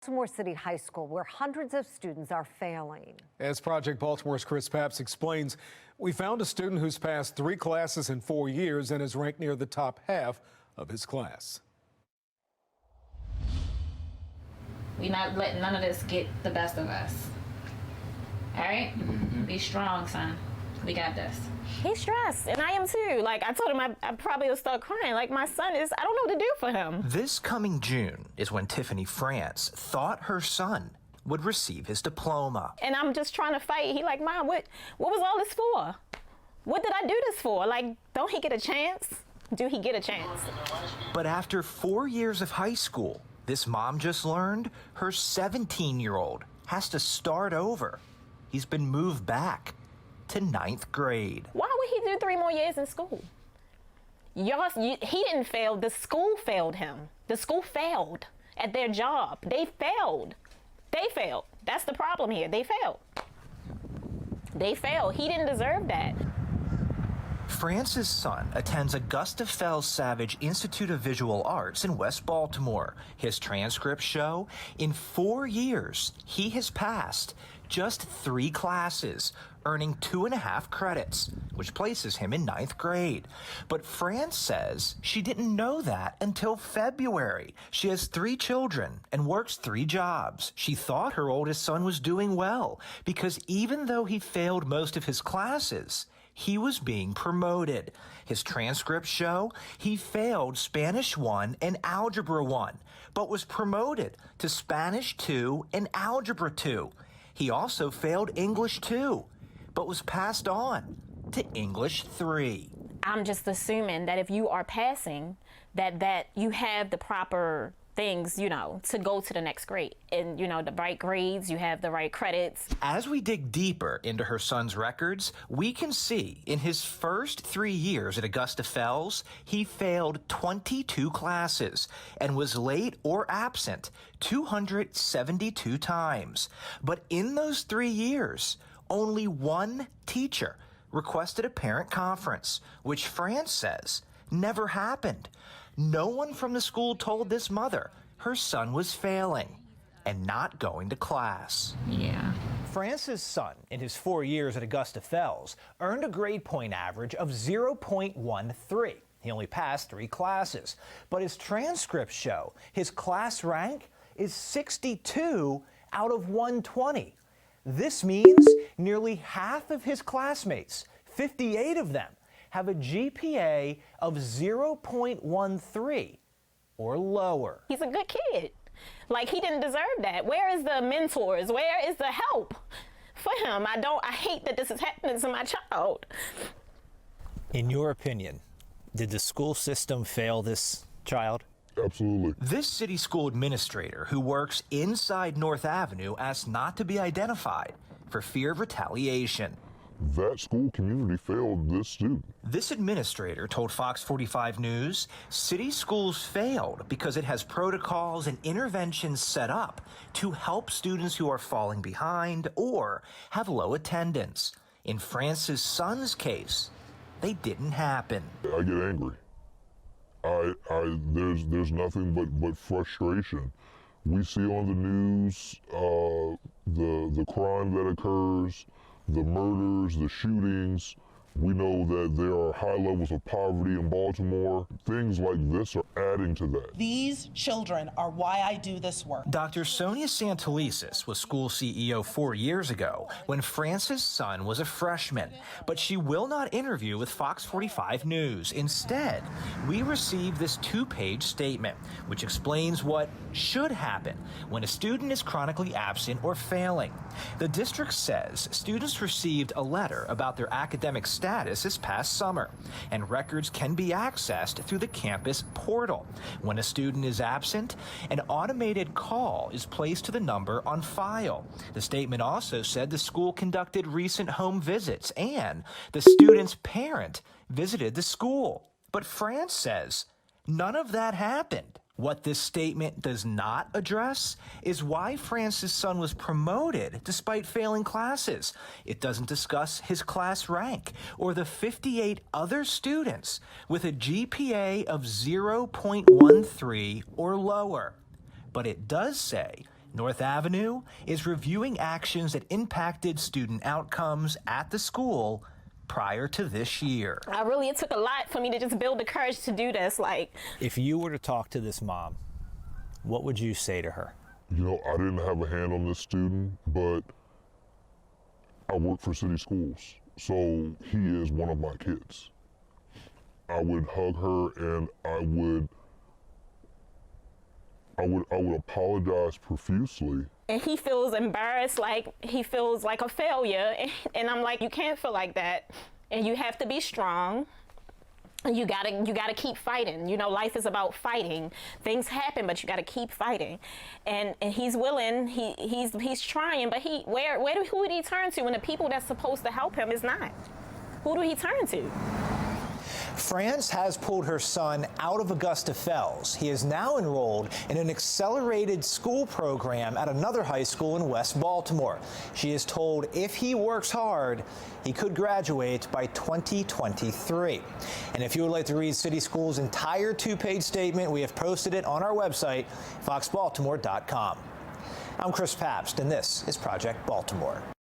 Baltimore City High School, where hundreds of students are failing. As Project Baltimore's Chris Papps explains, we found a student who's passed 3 classes in 4 years and is ranked near the top half of his class. We're not letting none of this get the best of us. All right? Be strong, son. We got this. He's stressed, and I am too. Like, I told him I probably would start crying. Like, my son is, I don't know what to do for him. This coming June is when Tiffany France thought her son would receive his diploma. And I'm just trying to fight. He like, Mom, what was all this for? What did I do this for? Like, don't he get a chance? Do he get a chance? But after 4 years of high school, this mom just learned her 17-year-old has to start over. He's been moved back to 9th grade. Why would he do 3 more years in school? He didn't fail. The school failed him. The school failed at their job. They failed. They failed. That's the problem here. They failed. They failed. He didn't deserve that. France's son attends Augusta Fells Savage Institute of Visual Arts in West Baltimore. His transcripts show in 4 years, he has passed just 3 classes, earning 2.5 credits, which places him in 9th grade. But France says she didn't know that until February. She has 3 children and works 3 jobs. She thought her oldest son was doing well because even though he failed most of his classes, he was being promoted. His transcripts show he failed Spanish 1 and Algebra 1, but was promoted to Spanish 2 and Algebra 2. He also failed English 2, but was passed on to English 3. I'm just assuming that if you are passing, that you have the proper things, to go to the next grade. And, the right grades, you have the right credits. As we dig deeper into her son's records, we can see in his first 3 years at Augusta Fells, he failed 22 classes and was late or absent 272 times. But in those 3 years, only 1 teacher requested a parent conference, which France says never happened. No one from the school told this mother her son was failing and not going to class. Yeah. France's son, in his 4 years at Augusta Fells, earned a grade point average of 0.13. He only passed 3 classes, but his transcripts show his class rank is 62 out of 120. This means nearly half of his classmates, 58 of them, have a GPA of 0.13 or lower. He's a good kid. Like, he didn't deserve that. Where is the mentors? Where is the help for him? I hate that this is happening to my child. In your opinion, did the school system fail this child? Absolutely. This city school administrator who works inside North Avenue asked not to be identified for fear of retaliation. That school community failed this student. This administrator told Fox 45 News city schools failed because it has protocols and interventions set up to help students who are falling behind or have low attendance. In France's son's case, they didn't happen. I get angry. There's nothing but frustration. We see on the news the crime that occurs, the murders, the shootings. We know that there are high levels of poverty in Baltimore. Things like this are adding to that. These children are why I do this work. Dr. Sonia Santelises was school CEO 4 years ago when France's son was a freshman, but she will not interview with Fox 45 News. Instead, we received this 2-page statement, which explains what should happen when a student is chronically absent or failing. The district says students received a letter about their academic status this past summer, and records can be accessed through the campus portal. When a student is absent, an automated call is placed to the number on file. The statement also said the school conducted recent home visits and the student's parent visited the school. But France says none of that happened. What this statement does not address is why France's son was promoted despite failing classes. It doesn't discuss his class rank or the 58 other students with a GPA of 0.13 or lower. But it does say North Avenue is reviewing actions that impacted student outcomes at the school prior to this year. It took a lot for me to just build the courage to do this. If you were to talk to this mom, what would you say to her? You know, I didn't have a hand on this student, but I work for city schools, so he is one of my kids. I would hug her and I would apologize profusely. And he feels embarrassed, he feels like a failure. And I'm like, you can't feel like that. And you have to be strong. And you gotta keep fighting. You know, life is about fighting. Things happen, but you gotta keep fighting. And he's willing, he's trying, but who would he turn to when the people that's supposed to help him is not? Who do he turn to? France has pulled her son out of Augusta Fells. He is now enrolled in an accelerated school program at another high school in West Baltimore. She is told if he works hard, he could graduate by 2023. And if you would like to read City Schools' entire two-page statement, we have posted it on our website, foxbaltimore.com. I'm Chris Pabst, and this is Project Baltimore.